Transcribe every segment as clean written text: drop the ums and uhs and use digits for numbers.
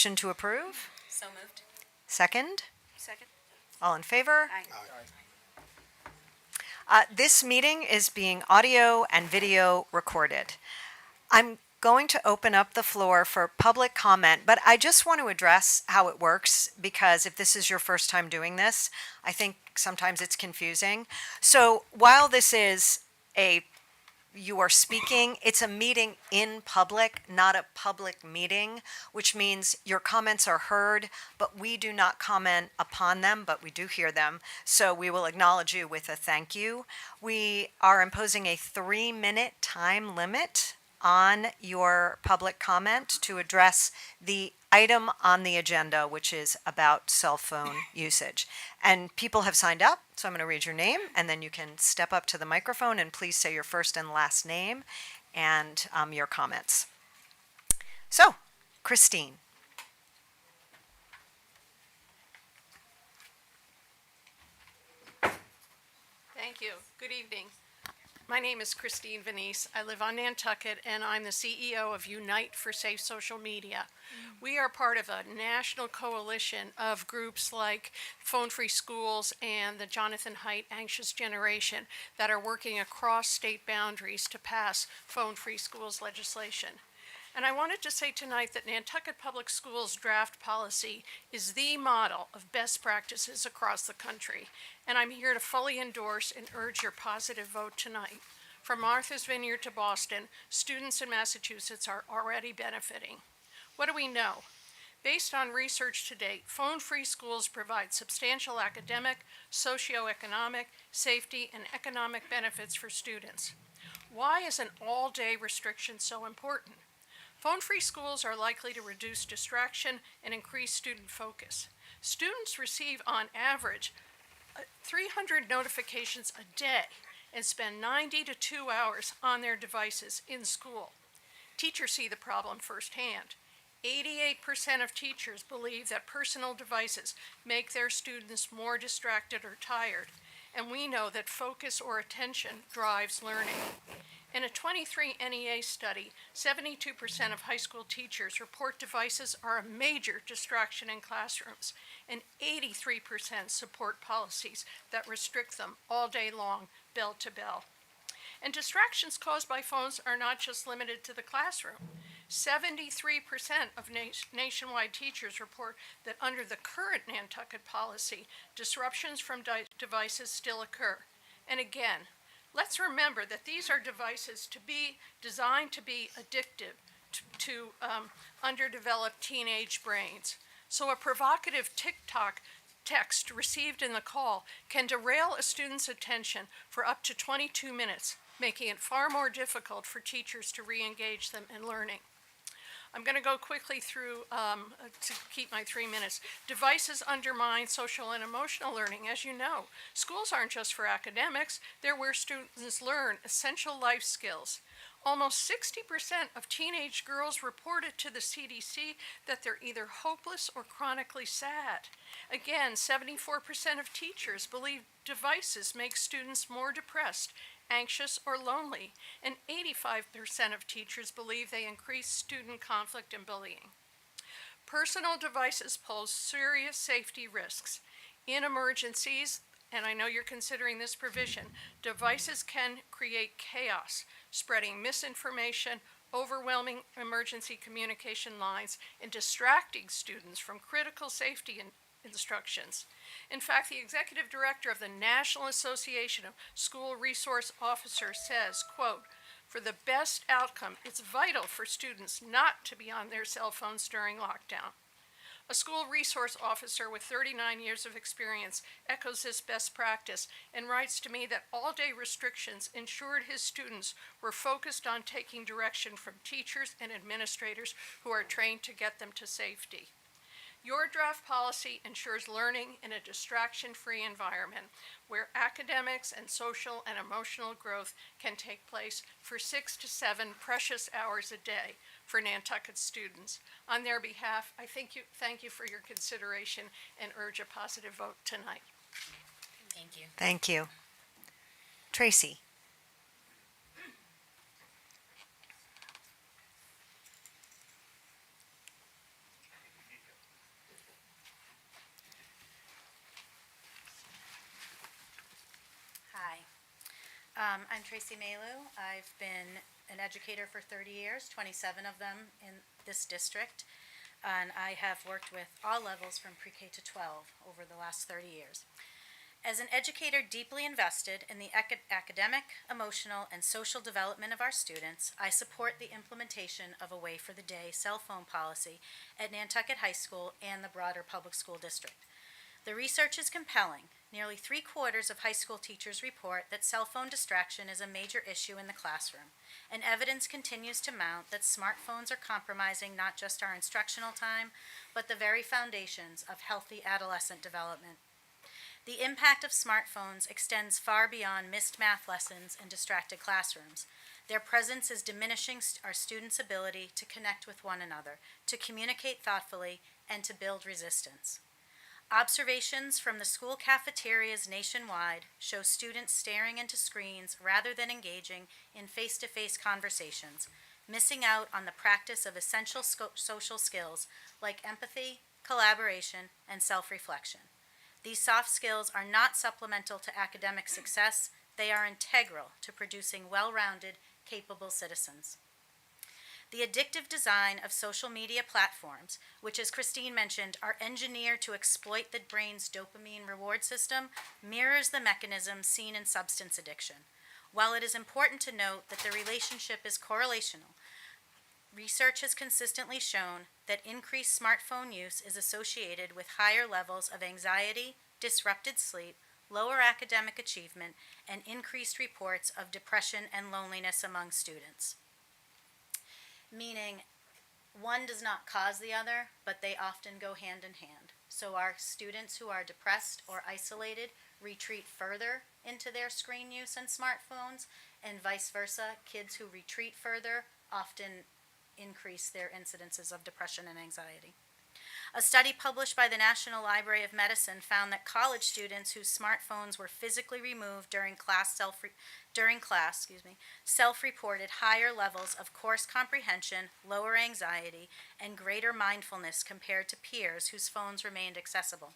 motion to approve? So moved. Second? Second. All in favor? Aye. This meeting is being audio and video recorded. I'm going to open up the floor for public comment, but I just want to address how it works because if this is your first time doing this, I think sometimes it's confusing. So while this is you are speaking, it's a meeting in public, not a public meeting, which means your comments are heard, but we do not comment upon them, but we do hear them. So we will acknowledge you with a thank you. We are imposing a 3-minute time limit on your public comment to address the item on the agenda, which is about cell phone usage. And people have signed up, so I'm going to read your name, and then you can step up to the microphone and please say your first and last name and your comments. So, Christine. Thank you. Good evening. My name is Christine Venice. I live on Nantucket, and I'm the CEO of Unite for Safe Social Media. We are part of a national coalition of groups like Phone Free Schools and the Jonathan Haidt Anxious Generation that are working across state boundaries to pass Phone Free Schools legislation. And I wanted to say tonight that Nantucket Public Schools draft policy is the model of best practices across the country. And I'm here to fully endorse and urge your positive vote tonight. From Martha's Vineyard to Boston, students in Massachusetts are already benefiting. What do we know? Based on research to date, phone-free schools provide substantial academic, socioeconomic, safety, and economic benefits for students. Why is an all-day restriction so important? Phone-free schools are likely to reduce distraction and increase student focus. Students receive, on average, 300 notifications a day and spend 90 to 2 hours on their devices in school. Teachers see the problem firsthand. 88% of teachers believe that personal devices make their students more distracted or tired, and we know that focus or attention drives learning. In a 23 NEA study, 72% of high school teachers report devices are a major distraction in classrooms, and 83% support policies that restrict them all day long, bell to bell. And distractions caused by phones are not just limited to the classroom. 73% of nationwide teachers report that under the current Nantucket policy, disruptions from devices still occur. And again, let's remember that these are devices designed to be addictive to underdeveloped teenage brains. So a provocative TikTok text received in the call can derail a student's attention for up to 22 minutes, making it far more difficult for teachers to re-engage them in learning. I'm going to go quickly through to keep my 3 minutes. Devices undermine social and emotional learning. As you know, schools aren't just for academics. They're where students learn essential life skills. Almost 60% of teenage girls reported to the CDC that they're either hopeless or chronically sad. Again, 74% of teachers believe devices make students more depressed, anxious, or lonely, and 85% of teachers believe they increase student conflict and bullying. Personal devices pose serious safety risks. In emergencies, and I know you're considering this provision, devices can create chaos, spreading misinformation, overwhelming emergency communication lines, and distracting students from critical safety instructions. In fact, the executive director of the National Association of School Resource Officers says, quote, "For the best outcome, it's vital for students not to be on their cell phones during lockdown." A school resource officer with 39 years of experience echoes this best practice and writes to me that all-day restrictions ensured his students were focused on taking direction from teachers and administrators who are trained to get them to safety. Your draft policy ensures learning in a distraction-free environment where academics and social and emotional growth can take place for 6 to 7 precious hours a day for Nantucket students. On their behalf, I thank you for your consideration and urge a positive vote tonight. Thank you. Thank you. Tracy. I'm Tracy Malu. I've been an educator for 30 years, 27 of them in this district, and I have worked with all levels from pre-K to 12 over the last 30 years. As an educator deeply invested in the academic, emotional, and social development of our students, I support the implementation of a Way for the Day cell phone policy at Nantucket High School and the broader public school district. The research is compelling. Nearly 3/4 of high school teachers report that cell phone distraction is a major issue in the classroom, and evidence continues to mount that smartphones are compromising not just our instructional time, but the very foundations of healthy adolescent development. The impact of smartphones extends far beyond missed math lessons and distracted classrooms. Their presence is diminishing our students' ability to connect with one another, to communicate thoughtfully, and to build resistance. Observations from the school cafeterias nationwide show students staring into screens rather than engaging in face-to-face conversations, missing out on the practice of essential social skills like empathy, collaboration, and self-reflection. These soft skills are not supplemental to academic success, they are integral to producing well-rounded, capable citizens. The addictive design of social media platforms, which, as Christine mentioned, are engineered to exploit the brain's dopamine reward system, mirrors the mechanism seen in substance addiction. While it is important to note that the relationship is correlational, research has consistently shown that increased smartphone use is associated with higher levels of anxiety, disrupted sleep, lower academic achievement, and increased reports of depression and loneliness among students. Meaning, one does not cause the other, but they often go hand in hand. So our students who are depressed or isolated retreat further into their screen use and smartphones, and vice versa. Kids who retreat further often increase their incidences of depression and anxiety. A study published by the National Library of Medicine found that college students whose smartphones were physically removed during class self-reported higher levels of course comprehension, lower anxiety, and greater mindfulness compared to peers whose phones remained accessible.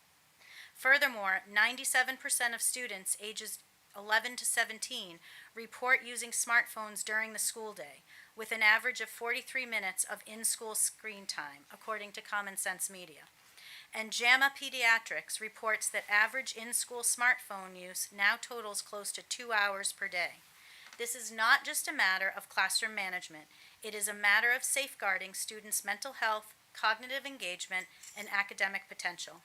Furthermore, 97% of students ages 11 to 17 report using smartphones during the school day, with an average of 43 minutes of in-school screen time, according to Common Sense Media. And JAMA Pediatrics reports that average in-school smartphone use now totals close to 2 hours per day. This is not just a matter of classroom management. It is a matter of safeguarding students' mental health, cognitive engagement, and academic potential.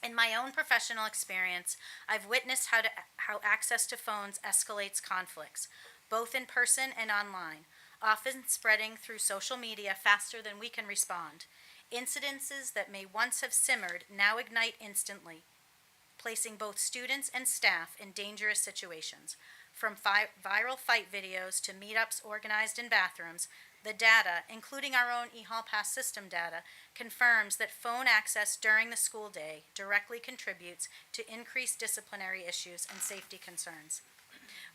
In my own professional experience, I've witnessed how access to phones escalates conflicts, both in person and online, often spreading through social media faster than we can respond. Incidences that may once have simmered now ignite instantly, placing both students and staff in dangerous situations. From viral fight videos to meetups organized in bathrooms, the data, including our own eHall Pass system data, confirms that phone access during the school day directly contributes to increased disciplinary issues and safety concerns.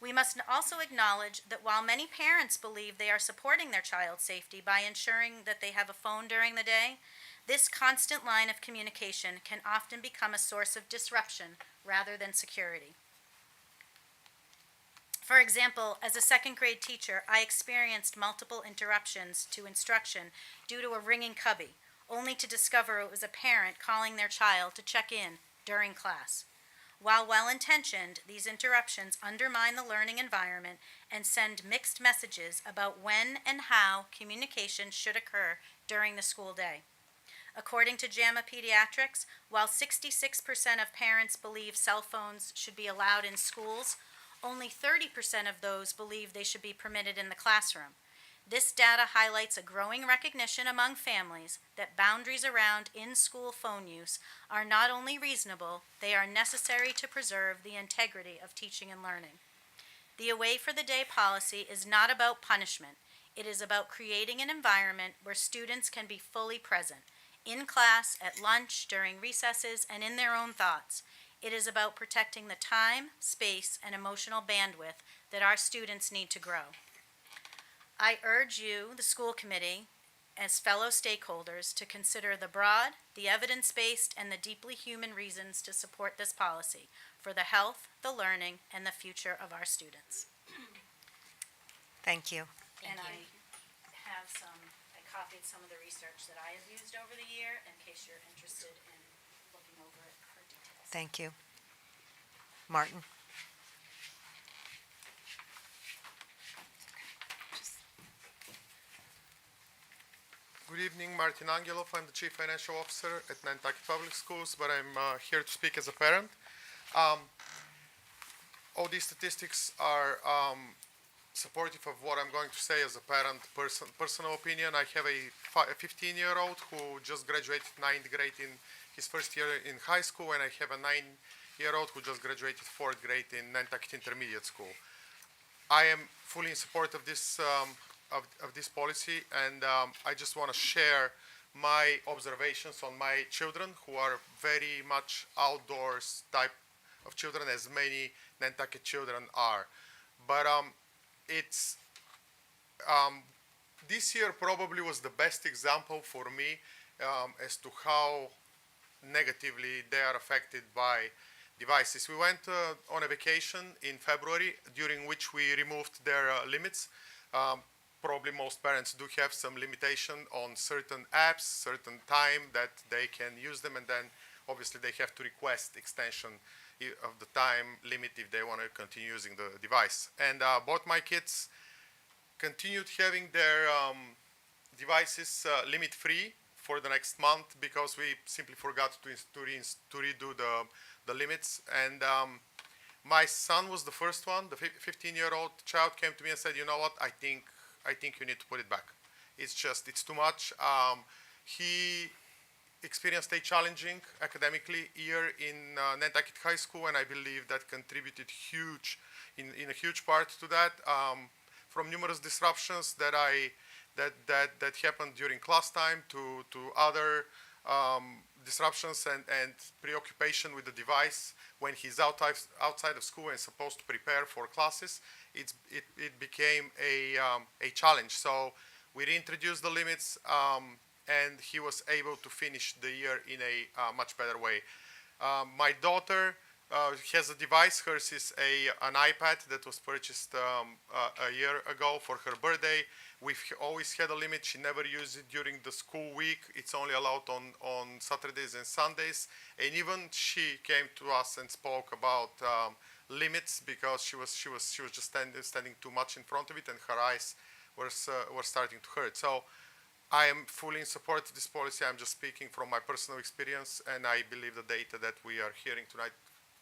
We must also acknowledge that while many parents believe they are supporting their child's safety by ensuring that they have a phone during the day, this constant line of communication can often become a source of disruption rather than security. For example, as a second grade teacher, I experienced multiple interruptions to instruction due to a ringing cubby, only to discover it was a parent calling their child to check in during class. While well-intentioned, these interruptions undermine the learning environment and send mixed messages about when and how communication should occur during the school day. According to JAMA Pediatrics, while 66% of parents believe cell phones should be allowed in schools, only 30% of those believe they should be permitted in the classroom. This data highlights a growing recognition among families that boundaries around in-school phone use are not only reasonable, they are necessary to preserve the integrity of teaching and learning. The Away for the Day policy is not about punishment. It is about creating an environment where students can be fully present, in class, at lunch, during recesses, and in their own thoughts. It is about protecting the time, space, and emotional bandwidth that our students need to grow. I urge you, the school committee, as fellow stakeholders, to consider the broad, the evidence-based, and the deeply human reasons to support this policy for the health, the learning, and the future of our students. Thank you. And I have I copied some of the research that I have used over the year in case you're interested in looking over it for details. Thank you. Martin? Good evening, Martin Angelov. I'm the Chief Financial Officer at Nantucket Public Schools, but I'm here to speak as a parent. All these statistics are supportive of what I'm going to say as a parent. Personal opinion, I have a 15-year-old who just graduated 9th grade in his first year in high school, and I have a 9-year-old who just graduated 4th grade in Nantucket Intermediate School. I am fully in support of this policy, and I just want to share my observations on my children, who are very much outdoors type of children, as many Nantucket children are. But it's this year probably was the best example for me as to how negatively they are affected by devices. We went on a vacation in February, during which we removed their limits. Probably most parents do have some limitation on certain apps, certain time that they can use them, and then obviously they have to request extension of the time limit if they want to continue using the device. And both my kids continued having their devices limit-free for the next month because we simply forgot to redo the limits. And my son was the first one. The 15-year-old child came to me and said, "You know what? I think you need to put it back. It's too much." He experienced a challenging academically year in Nantucket High School, and I believe that contributed in a huge part to that. From numerous disruptions that happened during class time to other disruptions and preoccupation with the device when he's outside of school and supposed to prepare for classes, it became a challenge. So we reintroduced the limits, and he was able to finish the year in a much better way. My daughter has a device. Hers is an iPad that was purchased a year ago for her birthday. We've always had a limit. She never used it during the school week. It's only allowed on Saturdays and Sundays. And even she came to us and spoke about limits because she was just standing too much in front of it, and her eyes were starting to hurt. So I am fully in support of this policy. I'm just speaking from my personal experience, and I believe the data that we are hearing tonight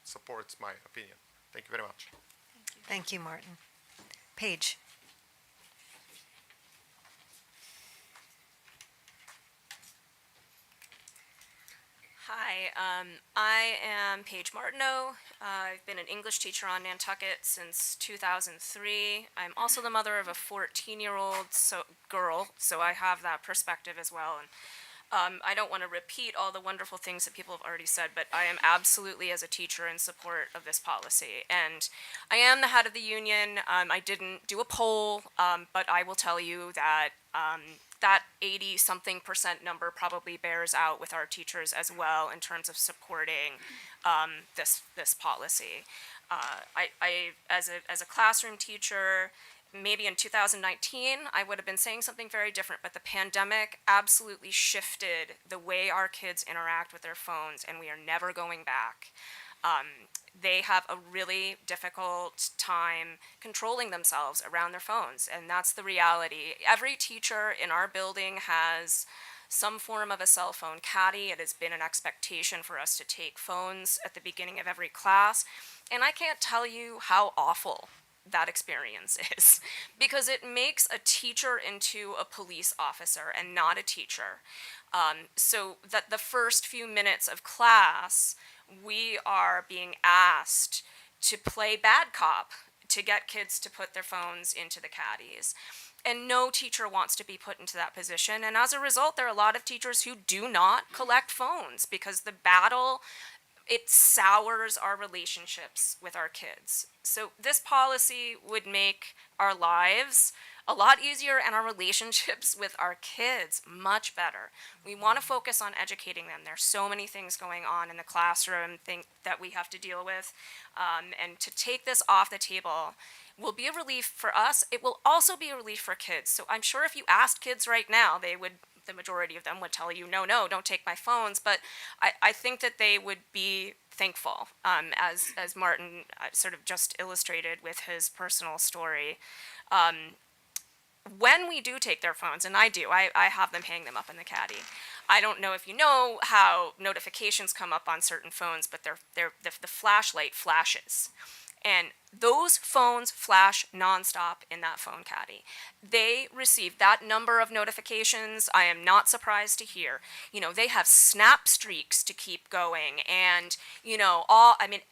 supports my opinion. Thank you very much. Thank you, Martin. Paige? Hi, I am Paige Martineau. I've been an English teacher on Nantucket since 2003. I'm also the mother of a 14-year-old girl, so I have that perspective as well. And I don't want to repeat all the wonderful things that people have already said, but I am absolutely, as a teacher, in support of this policy. And I am the head of the union. I didn't do a poll, but I will tell you that that 80-something% number probably bears out with our teachers as well in terms of supporting this policy. As a classroom teacher, maybe in 2019, I would have been saying something very different, but the pandemic absolutely shifted the way our kids interact with their phones, and we are never going back. They have a really difficult time controlling themselves around their phones, and that's the reality. Every teacher in our building has some form of a cell phone caddy. It has been an expectation for us to take phones at the beginning of every class, and I can't tell you how awful that experience is, because it makes a teacher into a police officer and not a teacher. So that the first few minutes of class, we are being asked to play bad cop to get kids to put their phones into the caddies. And no teacher wants to be put into that position. And as a result, there are a lot of teachers who do not collect phones because the battle it sours our relationships with our kids. So this policy would make our lives a lot easier and our relationships with our kids much better. We want to focus on educating them. There's so many things going on in the classroom that we have to deal with. And to take this off the table will be a relief for us. It will also be a relief for kids. So I'm sure if you asked kids right now, the majority of them would tell you, no, no, don't take my phones. But I think that they would be thankful, as Martin sort of just illustrated with his personal story. When we do take their phones, and I do, I have them hang them up in the caddy. I don't know if you know how notifications come up on certain phones, but the flashlight flashes. And those phones flash nonstop in that phone caddy. They receive that number of notifications. I am not surprised to hear. They have snap streaks to keep going, and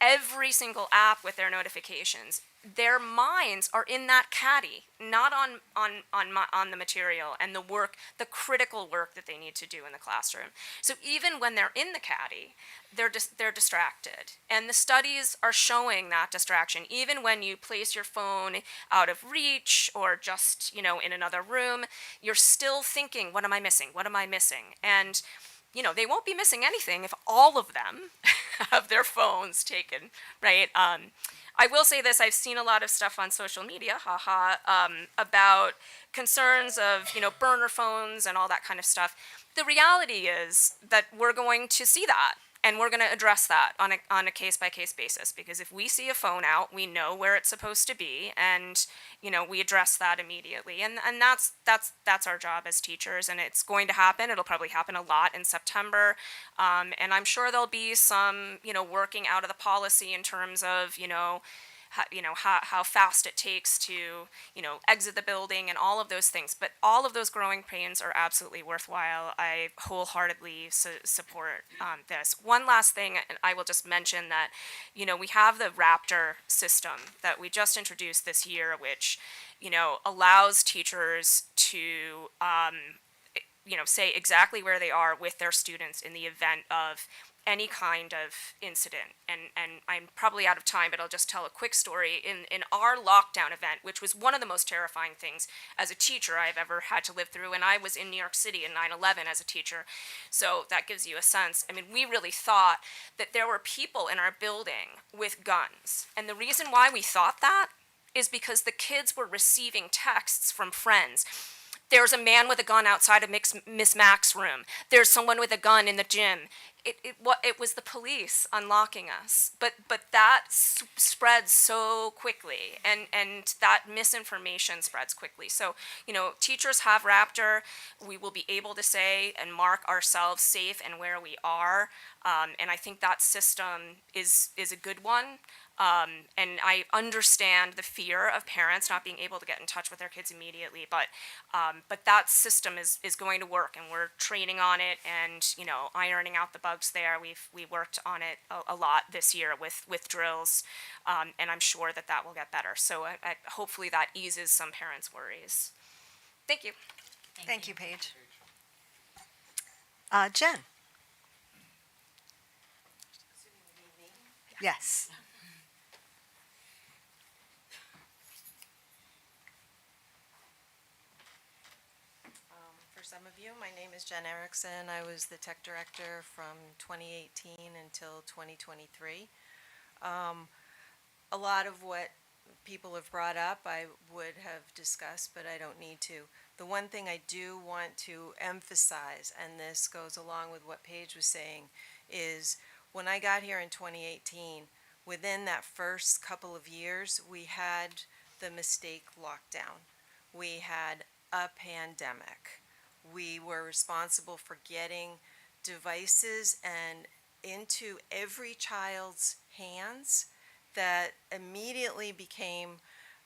every single app with their notifications. Their minds are in that caddy, not on the material and the critical work that they need to do in the classroom. So even when they're in the caddy, they're distracted, and the studies are showing that distraction. Even when you place your phone out of reach or just in another room, you're still thinking, "What am I missing? What am I missing?" And they won't be missing anything if all of them have their phones taken, right? I will say this: I've seen a lot of stuff on social media, about concerns of burner phones and all that kind of stuff. The reality is that we're going to see that, and we're going to address that on a case by case basis. Because if we see a phone out, we know where it's supposed to be, and we address that immediately. And that's our job as teachers, and it's going to happen. It'll probably happen a lot in September, and I'm sure there'll be some working out of the policy in terms of how fast it takes to exit the building and all of those things. But all of those growing pains are absolutely worthwhile. I wholeheartedly support this. One last thing, and I will just mention that we have the Raptor system that we just introduced this year, which allows teachers to say exactly where they are with their students in the event of any kind of incident. And I'm probably out of time, but I'll just tell a quick story. In our lockdown event, which was one of the most terrifying things as a teacher I've ever had to live through, and I was in New York City in 9/11 as a teacher, so that gives you a sense. I mean, we really thought that there were people in our building with guns. And the reason why we thought that is because the kids were receiving texts from friends. There's a man with a gun outside of Miss Mac's room. There's someone with a gun in the gym. It was the police unlocking us. But that spreads so quickly, and that misinformation spreads quickly. So, teachers have Raptor. We will be able to say and mark ourselves safe and where we are. And I think that system is a good one. And I understand the fear of parents not being able to get in touch with their kids immediately, but that system is going to work, and we're training on it and ironing out the bugs there. We worked on it a lot this year with drills, and I'm sure that will get better. So hopefully that eases some parents' worries. Thank you. Thank you, Paige. Jen? Yes. For some of you, my name is Jen Erickson. I was the tech director from 2018 until 2023. A lot of what people have brought up I would have discussed, but I don't need to. The one thing I do want to emphasize, and this goes along with what Paige was saying, is when I got here in 2018, within that first couple of years, we had the mistake lockdown. We had a pandemic. We were responsible for getting devices and into every child's hands. That immediately became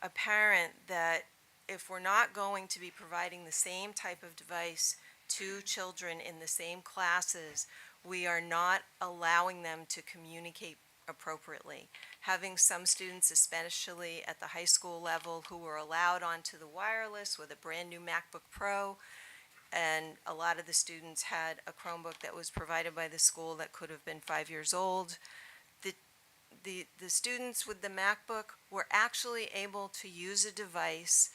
apparent that if we're not going to be providing the same type of device to children in the same classes, we are not allowing them to communicate appropriately. Having some students, especially at the high school level, who were allowed onto the wireless with a brand new MacBook Pro, and a lot of the students had a Chromebook that was provided by the school that could have been 5 years old. The students with the MacBook were actually able to use a device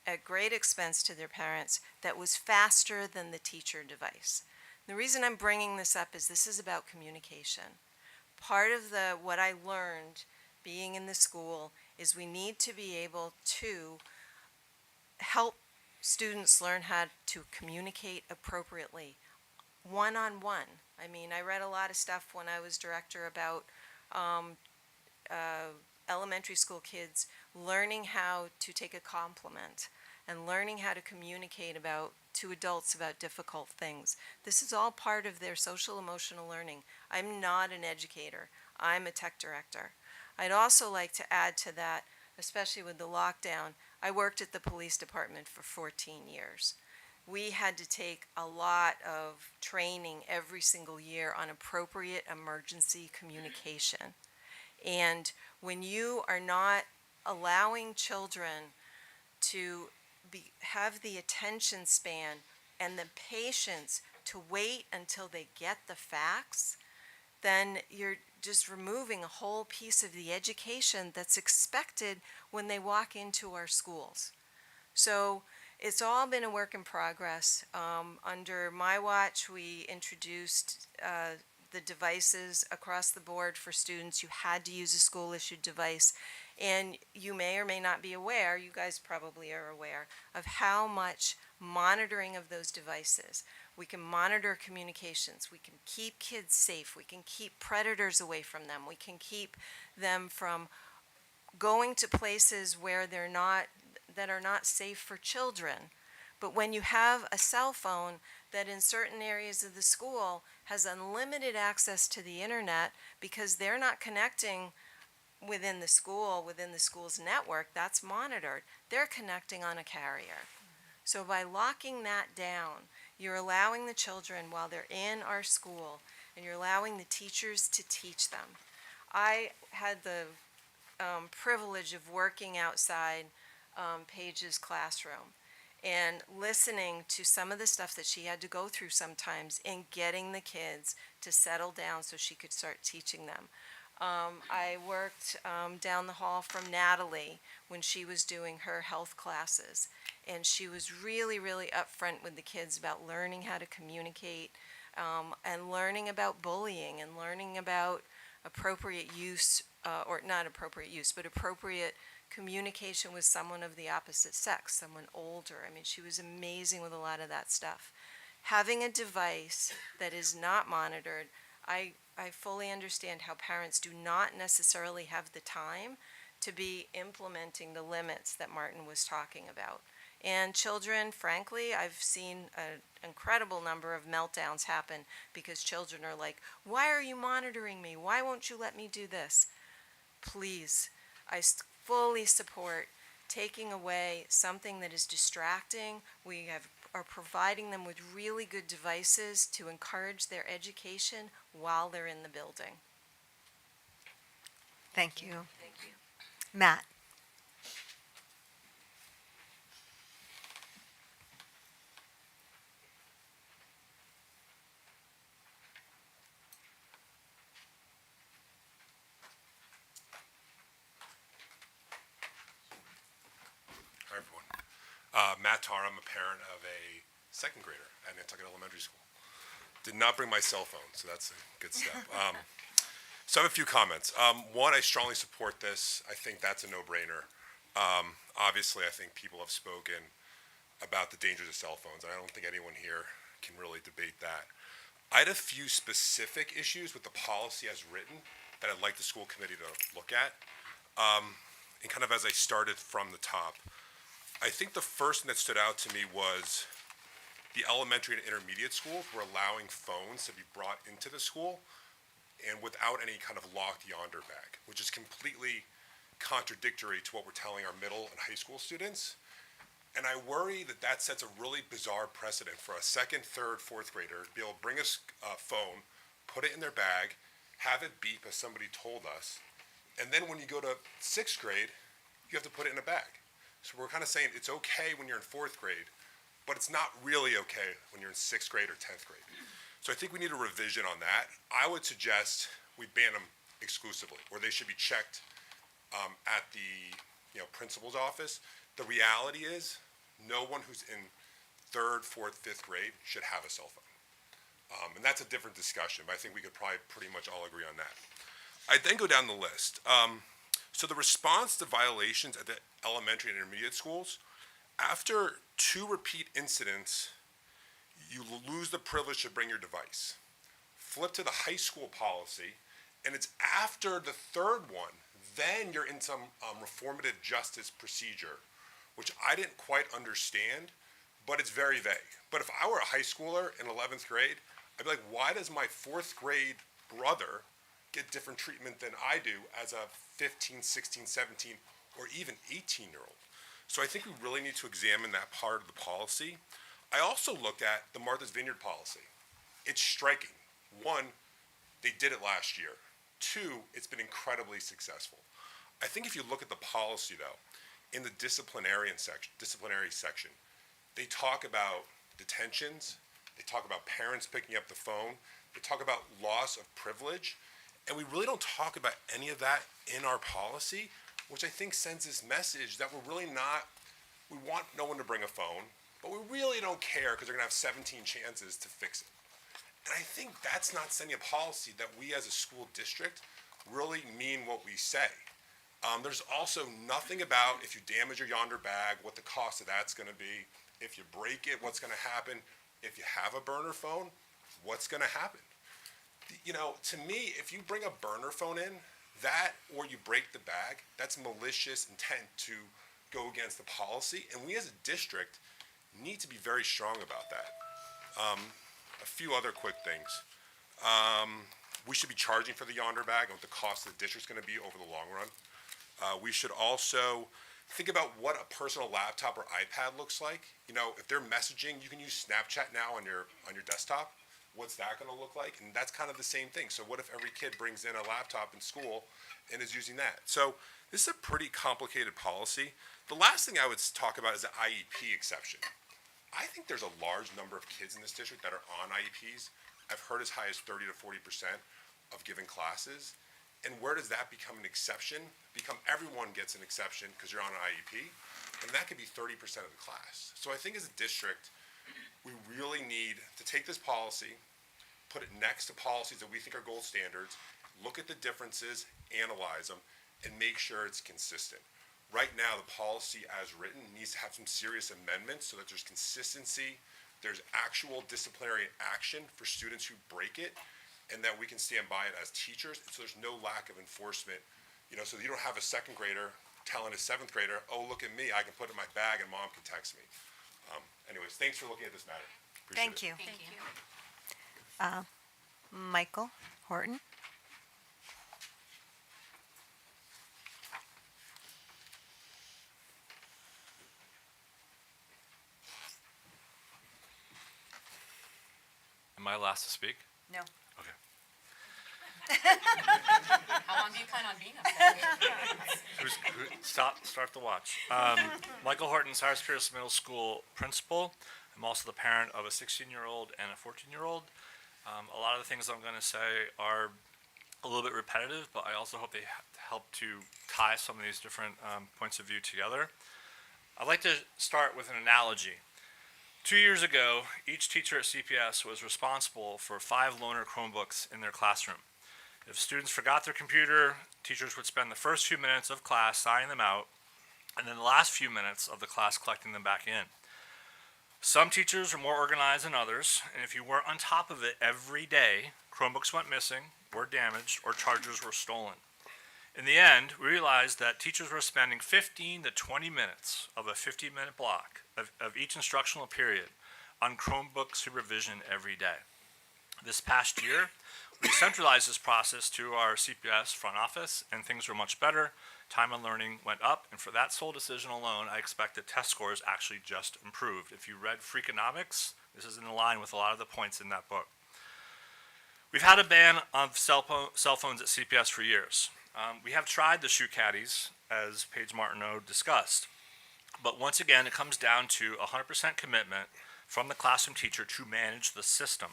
at great expense to their parents that was faster than the teacher device. The reason I'm bringing this up is this is about communication. Part of what I learned being in the school is we need to be able to help students learn how to communicate appropriately, one-on-one. I mean, I read a lot of stuff when I was director about elementary school kids learning how to take a compliment and learning how to communicate to adults about difficult things. This is all part of their social emotional learning. I'm not an educator. I'm a tech director. I'd also like to add to that, especially with the lockdown, I worked at the police department for 14 years. We had to take a lot of training every single year on appropriate emergency communication. And when you are not allowing children to have the attention span and the patience to wait until they get the facts, then you're just removing a whole piece of the education that's expected when they walk into our schools. So it's all been a work in progress. Under my watch, we introduced the devices across the board for students. You had to use a school-issued device. And you may or may not be aware, you guys probably are aware, of how much monitoring of those devices. We can monitor communications. We can keep kids safe. We can keep predators away from them. We can keep them from going to places where that are not safe for children. But when you have a cell phone that in certain areas of the school has unlimited access to the internet because they're not connecting within the school's network, that's monitored. They're connecting on a carrier. So by locking that down, you're allowing the children while they're in our school, and you're allowing the teachers to teach them. I had the privilege of working outside Paige's classroom and listening to some of the stuff that she had to go through sometimes in getting the kids to settle down so she could start teaching them. I worked down the hall from Natalie when she was doing her health classes, and she was really, really upfront with the kids about learning how to communicate and learning about bullying and learning about appropriate use, or not appropriate use, but appropriate communication with someone of the opposite sex, someone older. I mean, she was amazing with a lot of that stuff. Having a device that is not monitored, I fully understand how parents do not necessarily have the time to be implementing the limits that Martin was talking about. And children, frankly, I've seen an incredible number of meltdowns happen because children are like, why are you monitoring me? Why won't you let me do this? Please, I fully support taking away something that is distracting. We are providing them with really good devices to encourage their education while they're in the building. Thank you. Thank you. Matt? Hi, everyone. Matt Tarr, I'm a parent of a second grader at Nantucket Elementary School. Did not bring my cell phone, so that's a good step. So I have a few comments. One, I strongly support this. I think that's a no-brainer. Obviously, I think people have spoken about the dangers of cell phones, and I don't think anyone here can really debate that. I had a few specific issues with the policy as written that I'd like the school committee to look at. And kind of as I started from the top, I think the first thing that stood out to me was the elementary and intermediate schools were allowing phones to be brought into the school and without any kind of locked yonder bag, which is completely contradictory to what we're telling our middle and high school students. And I worry that that sets a really bizarre precedent for a second, third, fourth grader to be able to bring a phone, put it in their bag, have it beep as somebody told us, and then when you go to sixth grade, you have to put it in a bag. So we're kind of saying it's okay when you're in fourth grade, but it's not really okay when you're in 6th grade or 10th grade. So I think we need a revision on that. I would suggest we ban them exclusively, or they should be checked at the principal's office. The reality is, no one who's in 3rd, 4th, 5th grade should have a cell phone. And that's a different discussion, but I think we could probably pretty much all agree on that. I then go down the list. So the response to violations at the elementary and intermediate schools, after 2 repeat incidents, you lose the privilege to bring your device. Flip to the high school policy, and it's after the 3rd one, then you're in some reformative justice procedure, which I didn't quite understand, but it's very vague. But if I were a high schooler in 11th grade, I'd be like, why does my 4th grade brother get different treatment than I do as a 15, 16, 17, or even 18-year-old? So I think we really need to examine that part of the policy. I also looked at the Martha's Vineyard policy. It's striking. 1, they did it last year. 2, it's been incredibly successful. I think if you look at the policy, though, in the disciplinary section, they talk about detentions, they talk about parents picking up the phone, they talk about loss of privilege, and we really don't talk about any of that in our policy, which I think sends this message that we're really not, we want no one to bring a phone, but we really don't care because they're going to have 17 chances to fix it. And I think that's not sending a policy that we as a school district really mean what we say. There's also nothing about if you damage your yonder bag, what the cost of that's going to be. If you break it, what's going to happen. If you have a burner phone, what's going to happen. To me, if you bring a burner phone in, that or you break the bag, that's malicious intent to go against the policy. And we as a district need to be very strong about that. A few other quick things. We should be charging for the yonder bag and what the cost of the district's going to be over the long run. We should also think about what a personal laptop or iPad looks like. If they're messaging, you can use Snapchat now on your desktop. What's that going to look like? And that's kind of the same thing. So what if every kid brings in a laptop in school and is using that? So this is a pretty complicated policy. The last thing I would talk about is the IEP exception. I think there's a large number of kids in this district that are on IEPs. I've heard as high as 30 to 40% of given classes. And where does that become an exception? Everyone gets an exception because you're on an IEP, and that could be 30% of the class. So I think as a district, we really need to take this policy, put it next to policies that we think are gold standards, look at the differences, analyze them, and make sure it's consistent. Right now, the policy as written needs to have some serious amendments so that there's consistency, there's actual disciplinary action for students who break it, and that we can stand by it as teachers, so there's no lack of enforcement. So you don't have a 2nd grader telling a 7th grader, oh, look at me, I can put it in my bag and mom can text me. Anyways, thanks for looking at this matter. Appreciate Thank it. you. Thank you. Michael Horton. Am I last to speak? No. Okay. How long do you plan on being up there? Start the watch. Michael Horton, Cyrus Pierce Middle School principal. I'm also the parent of a 16-year-old and a 14-year-old. A lot of the things I'm going to say are a little bit repetitive, but I also hope they help to tie some of these different points of view together. I'd like to start with an analogy. 2 years ago, each teacher at CPS was responsible for 5 loaner Chromebooks in their classroom. If students forgot their computer, teachers would spend the first few minutes of class signing them out, and then the last few minutes of the class collecting them back in. Some teachers were more organized than others, and if you weren't on top of it every day, Chromebooks went missing, were damaged, or chargers were stolen. In the end, we realized that teachers were spending 15 to 20 minutes of a 50-minute block of each instructional period on Chromebook supervision every day. This past year, we centralized this process to our CPS front office, and things were much better. Time on learning went up, and for that sole decision alone, I expect that test scores actually just improved. If you read Freakonomics, this is in line with a lot of the points in that book. We've had a ban on cell phones at CPS for years. We have tried the shoe caddies, as Paige Martineau discussed. But once again, it comes down to 100% commitment from the classroom teacher to manage the system.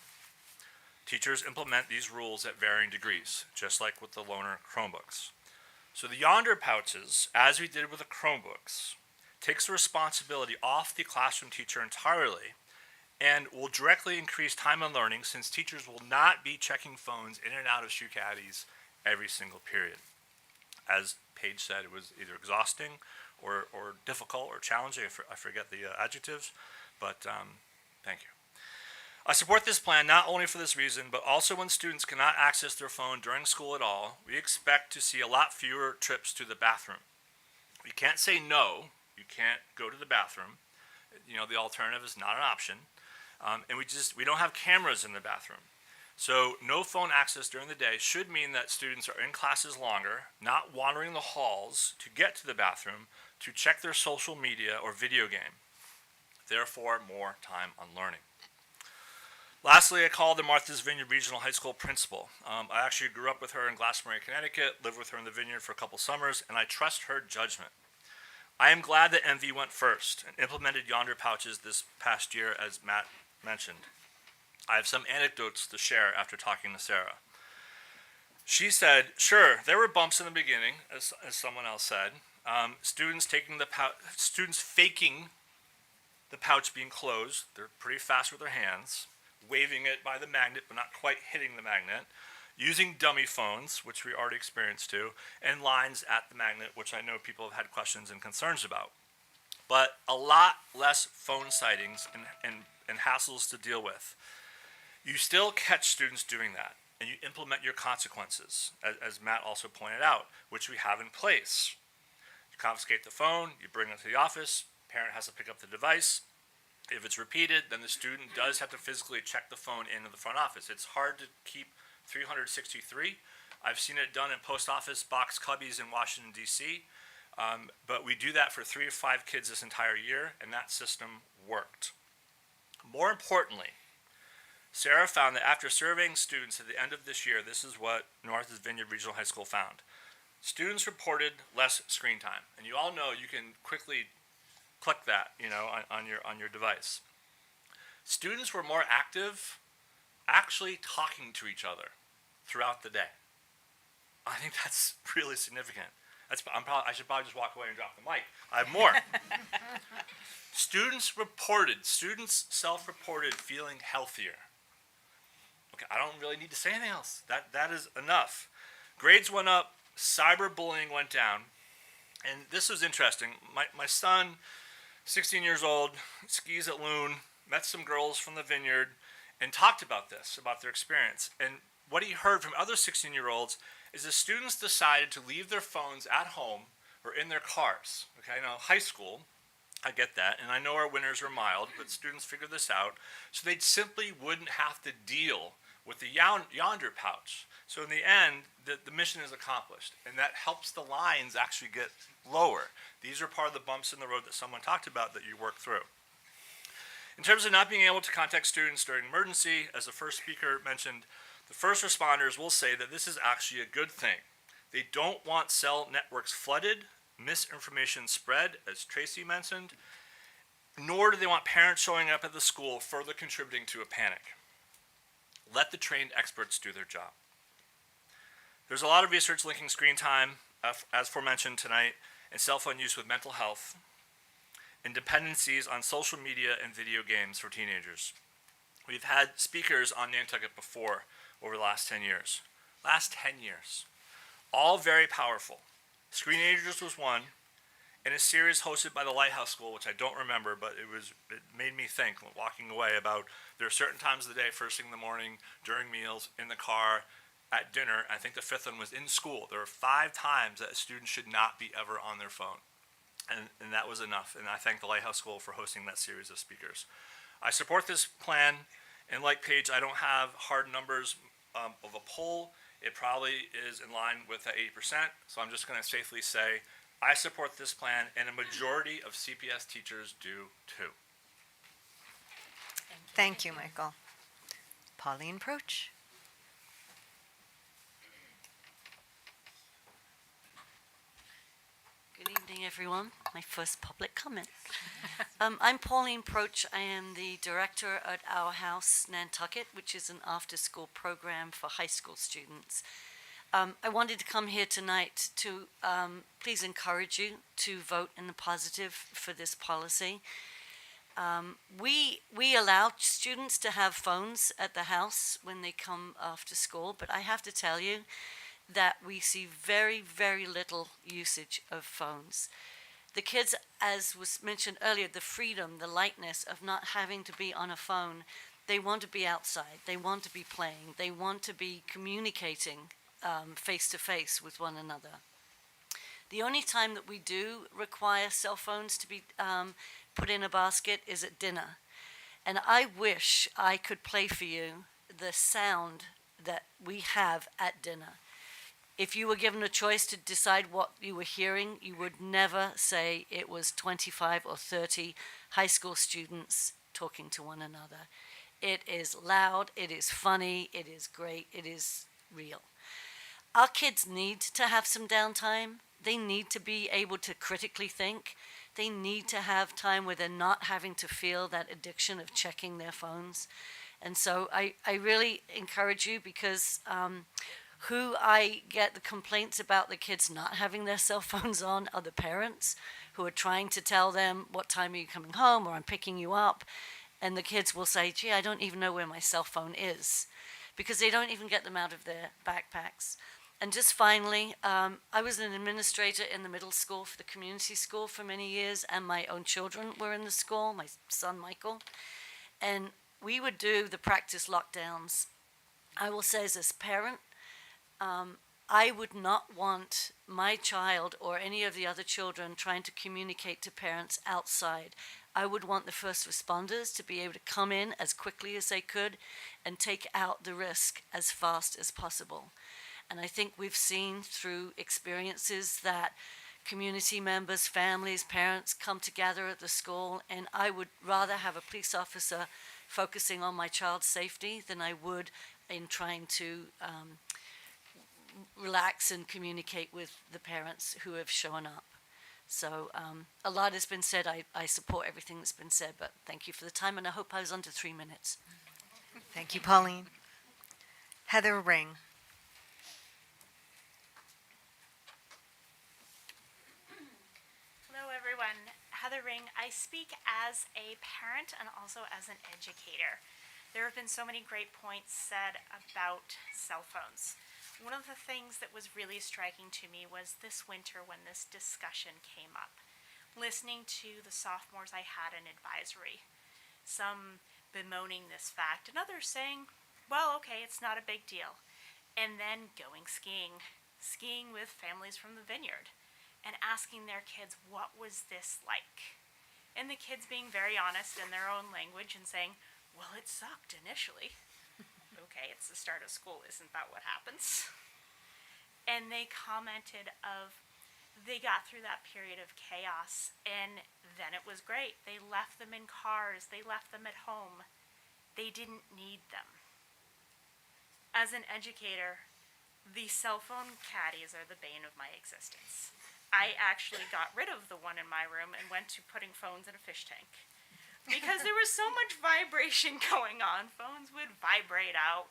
Teachers implement these rules at varying degrees, just like with the loaner Chromebooks. So the Yonder pouches, as we did with the Chromebooks, takes the responsibility off the classroom teacher entirely and will directly increase time on learning since teachers will not be checking phones in and out of shoe caddies every single period. As Paige said, it was either exhausting or difficult or challenging. I forget the adjectives, but thank you. I support this plan not only for this reason, but also when students cannot access their phone during school at all, we expect to see a lot fewer trips to the bathroom. You can't say no, you can't go to the bathroom. You know, the alternative is not an option. And we don't have cameras in the bathroom. So no phone access during the day should mean that students are in classes longer, not wandering the halls to get to the bathroom to check their social media or video game. Therefore, more time on learning. Lastly, I called the Martha's Vineyard Regional High School principal. I actually grew up with her in Glastonbury, Connecticut, lived with her in the vineyard for a couple summers, and I trust her judgment. I am glad that MV went first and implemented Yonder pouches this past year, as Matt mentioned. I have some anecdotes to share after talking to Sarah. She said, sure, there were bumps in the beginning, as someone else said. Students faking the pouch being closed. They're pretty fast with their hands, waving it by the magnet but not quite hitting the magnet, using dummy phones, which we already experienced too, and lines at the magnet, which I know people have had questions and concerns about. But a lot less phone sightings and hassles to deal with. You still catch students doing that, and you implement your consequences, as Matt also pointed out, which we have in place. You confiscate the phone, you bring it to the office, parent has to pick up the device. If it's repeated, then the student does have to physically check the phone into the front office. It's hard to keep 363. I've seen it done in post office box cubbies in Washington, D.C., but we do that for 3 or 5 kids this entire year, and that system worked. More importantly, Sarah found that after surveying students at the end of this year, this is what Martha's Vineyard Regional High School found. Students reported less screen time, and you all know you can quickly click that, on your device. Students were more active actually talking to each other throughout the day. I think that's really significant. I should probably just walk away and drop the mic. I have more. Students self-reported feeling healthier. Okay, I don't really need to say anything else. That is enough. Grades went up, cyberbullying went down, and this was interesting. My son, 16 years old, skis at Loon, met some girls from the vineyard, and talked about this, about their experience. And what he heard from other 16-year-olds is the students decided to leave their phones at home or in their cars. Okay, now high school, I get that, and I know our winters are mild, but students figured this out, so they simply wouldn't have to deal with the Yonder pouch. So in the end, the mission is accomplished, and that helps the lines actually get lower. These are part of the bumps in the road that someone talked about that you work through. In terms of not being able to contact students during emergency, as the first speaker mentioned, the first responders will say that this is actually a good thing. They don't want cell networks flooded, misinformation spread, as Tracy mentioned, nor do they want parents showing up at the school further contributing to a panic. Let the trained experts do their job. There's a lot of research linking screen time, as aforementioned tonight, and cell phone use with mental health, and dependencies on social media and video games for teenagers. We've had speakers on Nantucket before over the last 10 years. All very powerful. Screenagers was one, in a series hosted by the Lighthouse School, which I don't remember, but it made me think, walking away, about there are certain times of the day, first thing in the morning, during meals, in the car, at dinner. I think the 5th one was in school. There are 5 times that a student should not be ever on their phone. And that was enough. And I thank the Lighthouse School for hosting that series of speakers. I support this plan. And like Paige, I don't have hard numbers of a poll. It probably is in line with the 80%. So I'm just going to safely say I support this plan, and a majority of CPS teachers do too. Thank you, Michael. Pauline Proch. Good evening, everyone. My first public comment. I'm Pauline Proch. I am the director at Our House Nantucket, which is an after-school program for high school students. I wanted to come here tonight to please encourage you to vote in the positive for this policy. We allow students to have phones at the house when they come after school, but I have to tell you that we see very, very little usage of phones. The kids, as was mentioned earlier, the freedom, the lightness of not having to be on a phone, they want to be outside, they want to be playing, they want to be communicating face to face with one another. The only time that we do require cell phones to be put in a basket is at dinner. And I wish I could play for you the sound that we have at dinner. If you were given a choice to decide what you were hearing, you would never say it was 25 or 30 high school students talking to one another. It is loud, it is funny, it is great, it is real. Our kids need to have some downtime. They need to be able to critically think. They need to have time where they're not having to feel that addiction of checking their phones. And so I really encourage you, because who I get the complaints about the kids not having their cell phones on are the parents who are trying to tell them, what time are you coming home, or I'm picking you up. And the kids will say, gee, I don't even know where my cell phone is, because they don't even get them out of their backpacks. And just finally, I was an administrator in the middle school for the community school for many years, and my own children were in the school, my son Michael. And we would do the practice lockdowns. I will say, as a parent, I would not want my child or any of the other children trying to communicate to parents outside. I would want the first responders to be able to come in as quickly as they could and take out the risk as fast as possible. And I think we've seen through experiences that community members, families, parents come together at the school, and I would rather have a police officer focusing on my child's safety than I would in trying to relax and communicate with the parents who have shown up. So a lot has been said. I support everything that's been said, but thank you for the time, and I hope I was under 3 minutes. Thank you, Pauline. Heather Ring. Hello, everyone. Heather Ring. I speak as a parent and also as an educator. There have been so many great points said about cell phones. One of the things that was really striking to me was this winter when this discussion came up. Listening to the sophomores I had in advisory, some bemoaning this fact and others saying, well, okay, it's not a big deal. And then going skiing with families from the vineyard and asking their kids, what was this like? And the kids being very honest in their own language and saying, well, it sucked initially. Okay, it's the start of school, isn't that what happens? And they commented of, they got through that period of chaos, and then it was great. They left them in cars, they left them at home. They didn't need them. As an educator, the cell phone caddies are the bane of my existence. I actually got rid of the one in my room and went to putting phones in a fish tank. Because there was so much vibration going on. Phones would vibrate out,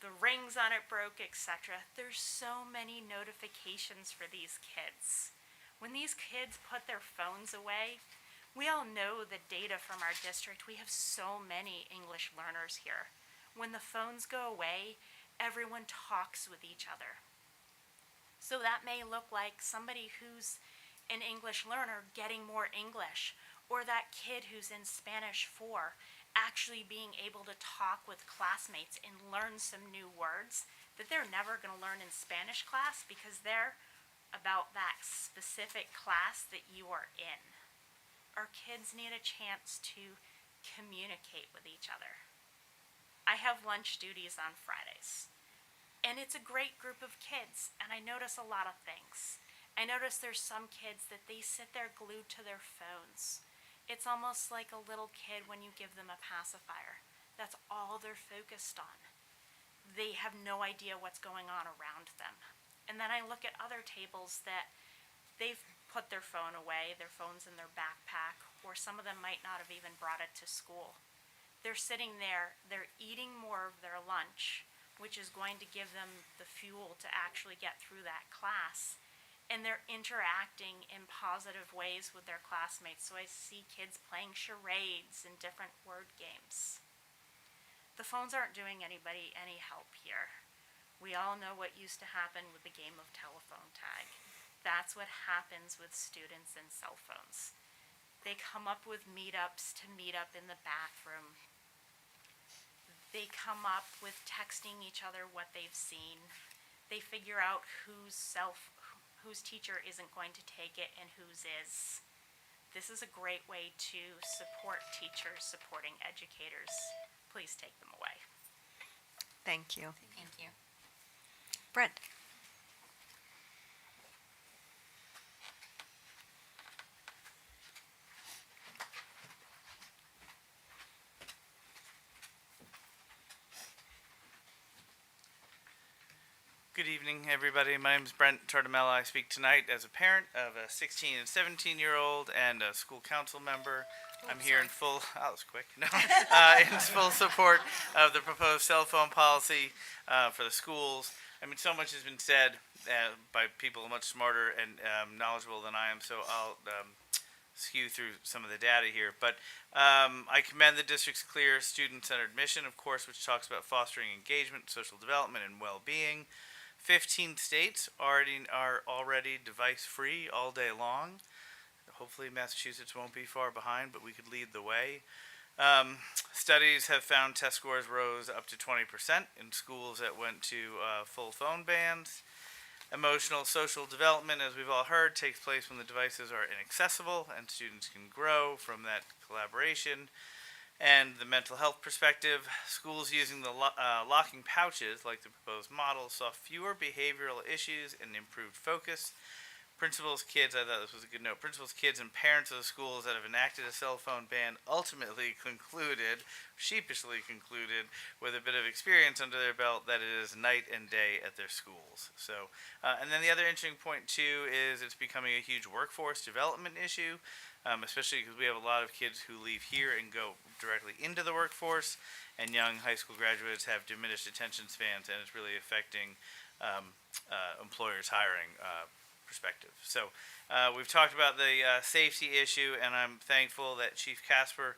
the rings on it broke, etc. There's so many notifications for these kids. When these kids put their phones away, we all know the data from our district. We have so many English learners here. When the phones go away, everyone talks with each other. So that may look like somebody who's an English learner getting more English, or that kid who's in Spanish 4 actually being able to talk with classmates and learn some new words that they're never going to learn in Spanish class because they're about that specific class that you are in. Our kids need a chance to communicate with each other. I have lunch duties on Fridays, and it's a great group of kids, and I notice a lot of things. I notice there's some kids that they sit there glued to their phones. It's almost like a little kid when you give them a pacifier. That's all they're focused on. They have no idea what's going on around them. And then I look at other tables that they've put their phone away, their phone's in their backpack, or some of them might not have even brought it to school. They're sitting there, they're eating more of their lunch, which is going to give them the fuel to actually get through that class. And they're interacting in positive ways with their classmates. So I see kids playing charades and different word games. The phones aren't doing anybody any help here. We all know what used to happen with the game of telephone tag. That's what happens with students and cell phones. They come up with meetups to meet up in the bathroom. They come up with texting each other what they've seen. They figure out whose teacher isn't going to take it and whose is. This is a great way to support teachers supporting educators. Please take them away. Thank you. Thank you. Brent? Good evening, everybody. My name is Brent Tartamella. I speak tonight as a parent of a 16 and 17-year-old and a school council member. I'm here in full, that was quick, no, in full support of the proposed cell phone policy for the schools. I mean, so much has been said by people much smarter and knowledgeable than I am, so I'll skew through some of the data here. But I commend the district's clear student-centered mission, of course, which talks about fostering engagement, social development, and well-being. 15 states are already device-free all day long. Hopefully Massachusetts won't be far behind, but we could lead the way. Studies have found test scores rose up to 20% in schools that went to full phone bans. Emotional social development, as we've all heard, takes place when the devices are inaccessible and students can grow from that collaboration. And the mental health perspective, schools using the locking pouches, like the proposed model, saw fewer behavioral issues and improved focus. Principals, kids, I thought this was a good note, principals, kids, and parents of the schools that have enacted a cell phone ban ultimately sheepishly concluded, with a bit of experience under their belt, that it is night and day at their schools. So, and then the other interesting point, too, is it's becoming a huge workforce development issue. Especially because we have a lot of kids who leave here and go directly into the workforce, and young high school graduates have diminished attention spans, and it's really affecting employers' hiring perspective. So we've talked about the safety issue, and I'm thankful that Chief Casper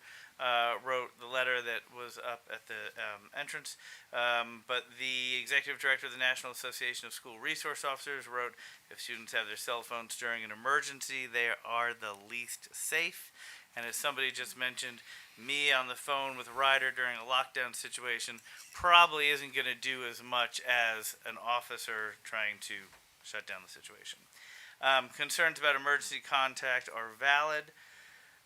wrote the letter that was up at the entrance. But the executive director of the National Association of School Resource Officers wrote, if students have their cell phones during an emergency, they are the least safe. And as somebody just mentioned, me on the phone with Ryder during a lockdown situation probably isn't going to do as much as an officer trying to shut down the situation. Concerns about emergency contact are valid.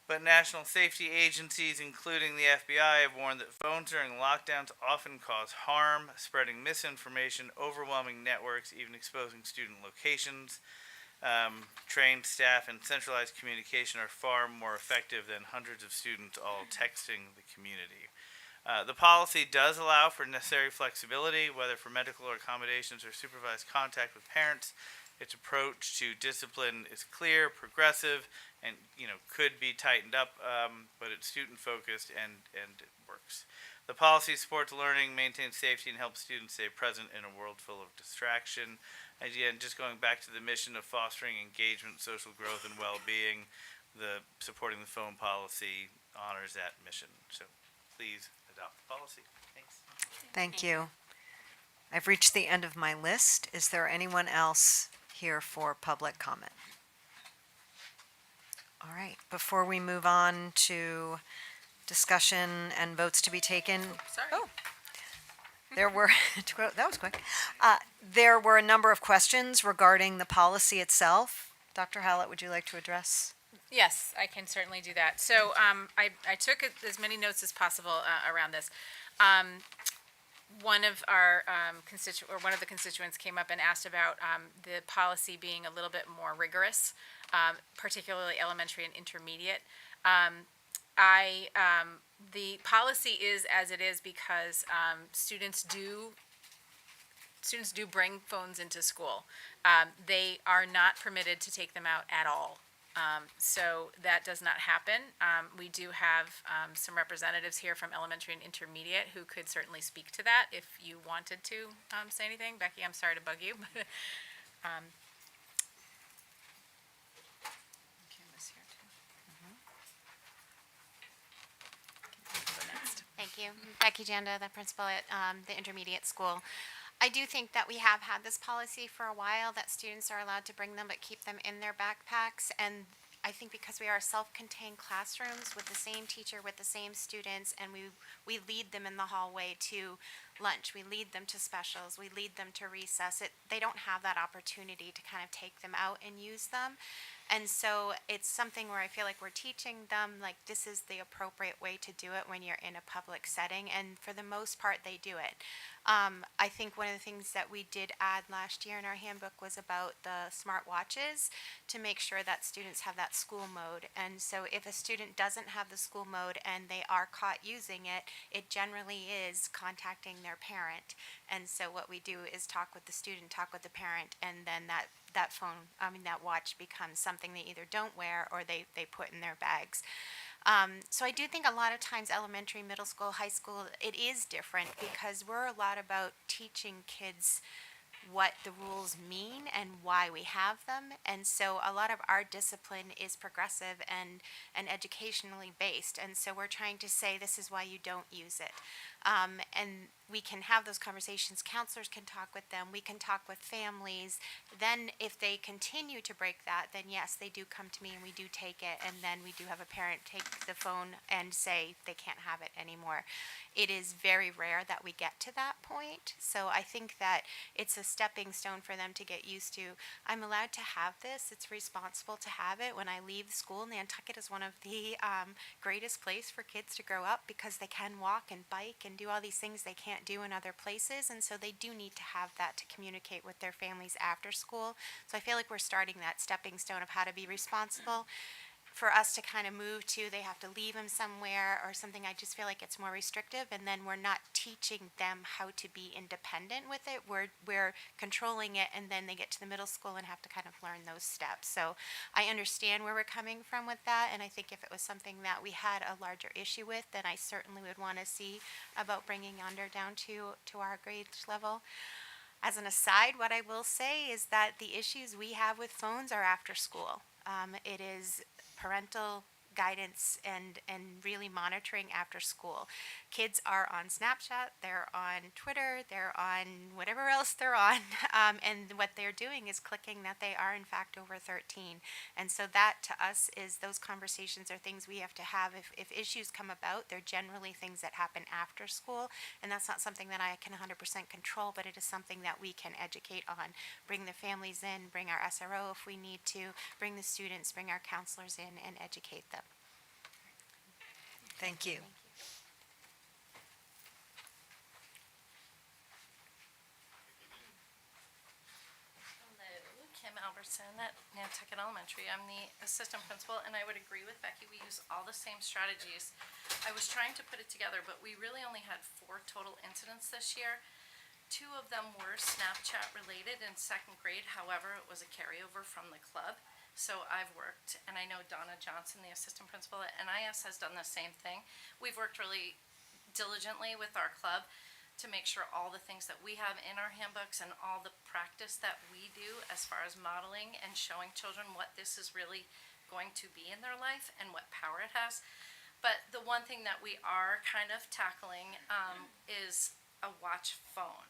But national safety agencies, including the FBI, have warned that phones during lockdowns often cause harm, spreading misinformation, overwhelming networks, even exposing student locations. Trained staff and centralized communication are far more effective than hundreds of students all texting the community. The policy does allow for necessary flexibility, whether for medical accommodations or supervised contact with parents. Its approach to discipline is clear, progressive, and could be tightened up, but it's student focused and it works. The policy supports learning, maintains safety, and helps students stay present in a world full of distraction. Again, just going back to the mission of fostering engagement, social growth, and well-being, the supporting the phone policy honors that mission. So please adopt the policy. Thanks. Thank you. I've reached the end of my list. Is there anyone else here for public comment? All right, before we move on to discussion and votes to be taken. Sorry. Oh, there were, that was quick. There were a number of questions regarding the policy itself. Dr. Hallett, would you like to address? Yes, I can certainly do that. So I took as many notes as possible around this. One of our one of the constituents came up and asked about the policy being a little bit more rigorous, particularly elementary and intermediate. The policy is as it is because students do students do bring phones into school. They are not permitted to take them out at all. So that does not happen. We do have some representatives here from elementary and intermediate who could certainly speak to that if you wanted to say anything. Becky, I'm sorry to bug you. Candace here too. Go next. Thank you. Becky Janda, the principal at the intermediate school. I do think that we have had this policy for a while that students are allowed to bring them but keep them in their backpacks. And I think because we are self-contained classrooms with the same teacher, with the same students, and we lead them in the hallway to lunch, we lead them to specials, we lead them to recess. They don't have that opportunity to kind of take them out and use them. And so it's something where I feel like we're teaching them, like, this is the appropriate way to do it when you're in a public setting. And for the most part, they do it. I think one of the things that we did add last year in our handbook was about the smart watches to make sure that students have that school mode. And so if a student doesn't have the school mode and they are caught using it, it generally is contacting their parent. And so what we do is talk with the student, talk with the parent, and then that watch becomes something they either don't wear or they put in their bags. So I do think a lot of times elementary, middle school, high school, it is different because we're a lot about teaching kids what the rules mean and why we have them. And so a lot of our discipline is progressive and educationally based. And so we're trying to say this is why you don't use it. And we can have those conversations. Counselors can talk with them. We can talk with families. Then if they continue to break that, then yes, they do come to me and we do take it. And then we do have a parent take the phone and say they can't have it anymore. It is very rare that we get to that point. So I think that it's a stepping stone for them to get used to. I'm allowed to have this. It's responsible to have it. When I leave school, Nantucket is one of the greatest place for kids to grow up because they can walk and bike and do all these things they can't do in other places. And so they do need to have that to communicate with their families after school. So I feel like we're starting that stepping stone of how to be responsible. For us to kind of move to, they have to leave them somewhere or something, I just feel like it's more restrictive, and then we're not teaching them how to be independent with it. We're controlling it, and then they get to the middle school and have to kind of learn those steps. So I understand where we're coming from with that, and I think if it was something that we had a larger issue with, then I certainly would want to see about bringing under down to our grade level. As an aside, what I will say is that the issues we have with phones are after school. It is parental guidance and really monitoring after school. Kids are on Snapchat, they're on Twitter, they're on whatever else they're on, and what they're doing is clicking that they are in fact over 13. And so that to us is, those conversations are things we have to have. If issues come about, they're generally things that happen after school, and that's not something that I can 100% control, but it is something that we can educate on. Bring the families in, bring our SRO if we need to, bring the students, bring our counselors in, and educate them. Thank you. Hello, Kim Albertson at Nantucket Elementary. I'm the assistant principal, and I would agree with Becky. We use all the same strategies. I was trying to put it together, but we really only had 4 total incidents this year. 2 of them were Snapchat related in 2nd grade. However, it was a carryover from the club. So I've worked, and I know Donna Johnson, the assistant principal at NIS, has done the same thing. We've worked really diligently with our club to make sure all the things that we have in our handbooks and all the practice that we do as far as modeling and showing children what this is really going to be in their life and what power it has. But the one thing that we are kind of tackling is a watch phone.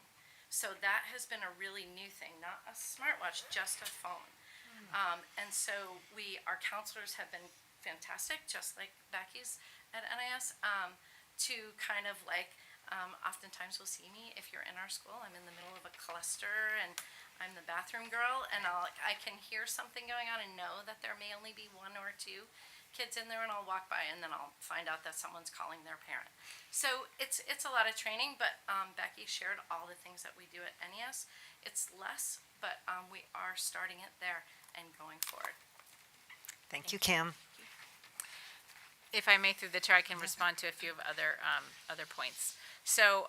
So that has been a really new thing, not a smartwatch, just a phone. And so our counselors have been fantastic, just like Becky's at NIS, to kind of like, oftentimes will see me if you're in our school. I'm in the middle of a cluster and I'm the bathroom girl, and I can hear something going on and know that there may only be 1 or 2 kids in there, and I'll walk by and then I'll find out that someone's calling their parent. So it's a lot of training, but Becky shared all the things that we do at NES. It's less, but we are starting it there and going forward. Thank you, Kim. If I may, through the chair, I can respond to a few of other points. So,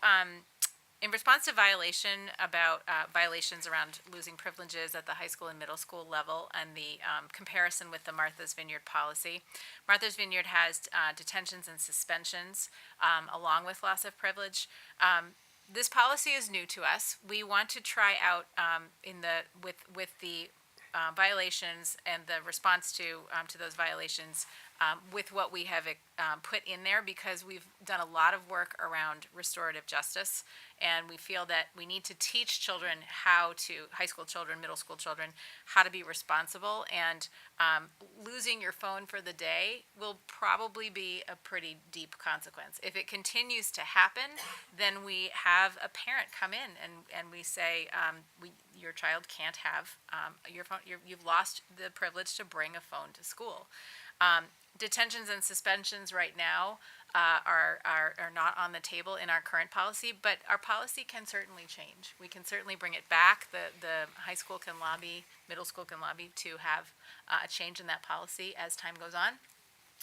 In response to violations around losing privileges at the high school and middle school level and the comparison with the Martha's Vineyard policy, Martha's Vineyard has detentions and suspensions along with loss of privilege. This policy is new to us. We want to try out with the violations and the response to those violations with what we have put in there, because we've done a lot of work around restorative justice, and we feel that we need to teach children high school children, middle school children, how to be responsible, and losing your phone for the day will probably be a pretty deep consequence. If it continues to happen, then we have a parent come in and we say, your child can't have your phone. You've lost the privilege to bring a phone to school. Detentions and suspensions right now are not on the table in our current policy, but our policy can certainly change. We can certainly bring it back. The high school can lobby, middle school can lobby to have a change in that policy as time goes on,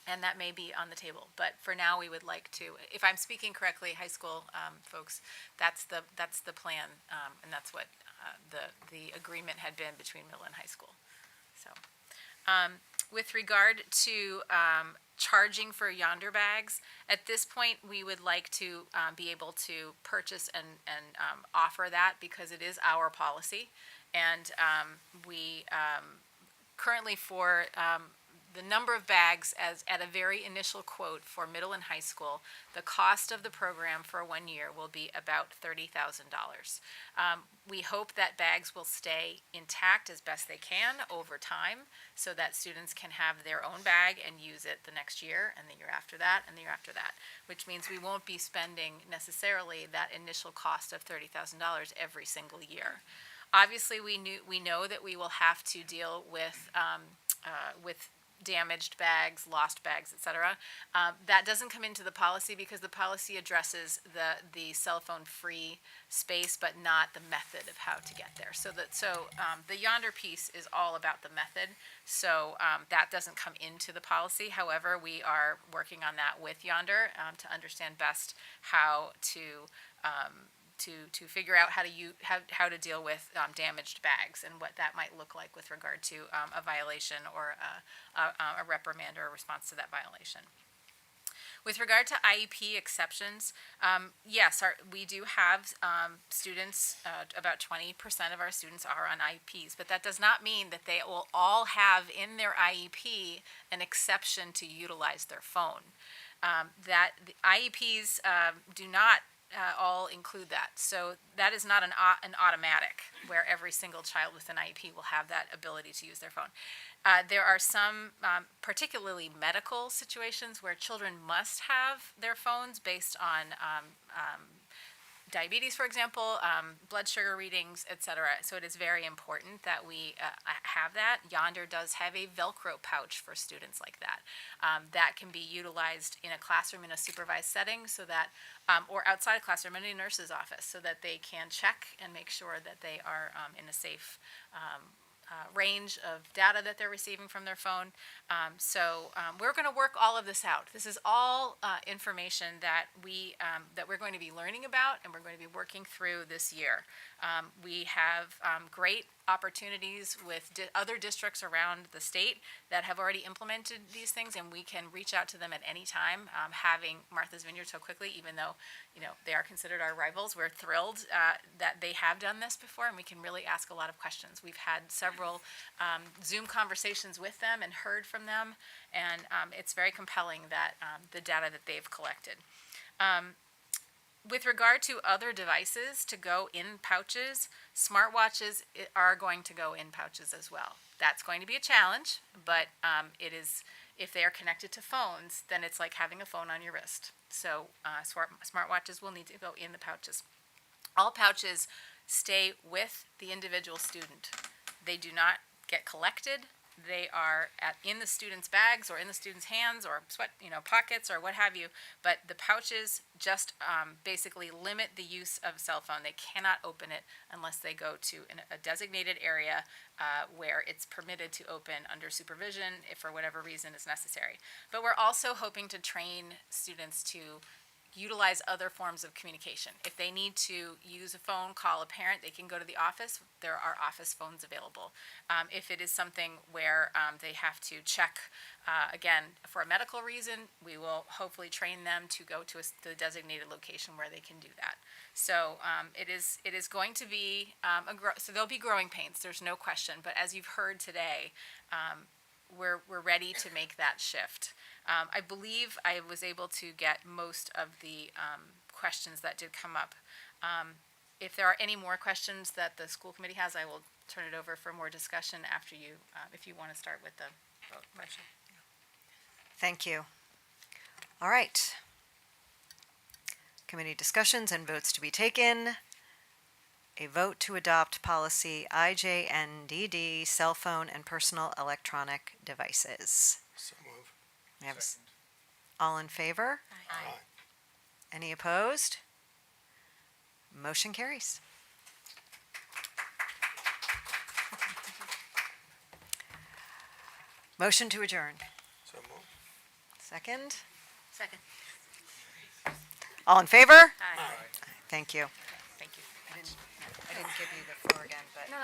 and that may be on the table. But for now, we would like to, if I'm speaking correctly, high school folks, that's the plan, and that's what the agreement had been between middle and high school. So. With regard to charging for Yonder bags, at this point, we would like to be able to purchase and offer that, because it is our policy. And we currently, for the number of bags, as at a very initial quote for middle and high school, the cost of the program for 1 year will be about $30,000. We hope that bags will stay intact as best they can over time, so that students can have their own bag and use it the next year and the year after that and the year after that, which means we won't be spending necessarily that initial cost of $30,000 every single year. Obviously, we know that we will have to deal with damaged bags, lost bags, etc. That doesn't come into the policy, because the policy addresses the cell phone free space, but not the method of how to get there. So the Yonder piece is all about the method. So that doesn't come into the policy. However, we are working on that with Yonder to understand best how to figure out how to deal with damaged bags, and what that might look like with regard to a violation or a reprimand or a response to that violation. With regard to IEP exceptions, yes, we do have students, about 20% of our students are on IEPs, but that does not mean that they will all have in their IEP an exception to utilize their phone. That the IEPs do not all include that. So that is not an automatic, where every single child with an IEP will have that ability to use their phone. There are some particularly medical situations where children must have their phones based on diabetes, for example, blood sugar readings, etc. So it is very important that we have that. Yonder does have a Velcro pouch for students like that. That can be utilized in a classroom in a supervised setting, so that, or outside a classroom in a nurse's office, so that they can check and make sure that they are in a safe range of data that they're receiving from their phone. We're going to work all of this out. This is all information that we're going to be learning about, and we're going to be working through this year. We have great opportunities with other districts around the state that have already implemented these things, and we can reach out to them at any time. Having Martha's Vineyard so quickly, even though they are considered our rivals, we're thrilled that they have done this before, and we can really ask a lot of questions. We've had several Zoom conversations with them and heard from them, and it's very compelling that the data that they've collected. With regard to other devices to go in pouches, smartwatches are going to go in pouches as well. That's going to be a challenge, but it is, if they are connected to phones, then it's like having a phone on your wrist. So smartwatches will need to go in the pouches. All pouches stay with the individual student. They do not get collected. They are in the student's bags or in the student's hands or pockets or what have you. But the pouches just basically limit the use of cell phone. They cannot open it unless they go to a designated area where it's permitted to open under supervision if for whatever reason is necessary. But we're also hoping to train students to utilize other forms of communication. If they need to use a phone, call a parent, they can go to the office. There are office phones available. If it is something where they have to check, again, for a medical reason, we will hopefully train them to go to the designated location where they can do that. So it is going to be, so there'll be growing pains, there's no question. But as you've heard today, we're ready to make that shift. I believe I was able to get most of the questions that did come up. If there are any more questions that the school committee has, I will turn it over for more discussion after you, if you want to start with the vote motion. Thank you. All right. Committee discussions and votes to be taken. A vote to adopt policy IJNDD, cell phone and personal electronic devices. So move. May I have all in favor? Aye. Any opposed? Motion carries. Motion to adjourn. So move. Second? Second. All in favor? Aye. Thank you. Thank you. I didn't give you the floor again, but.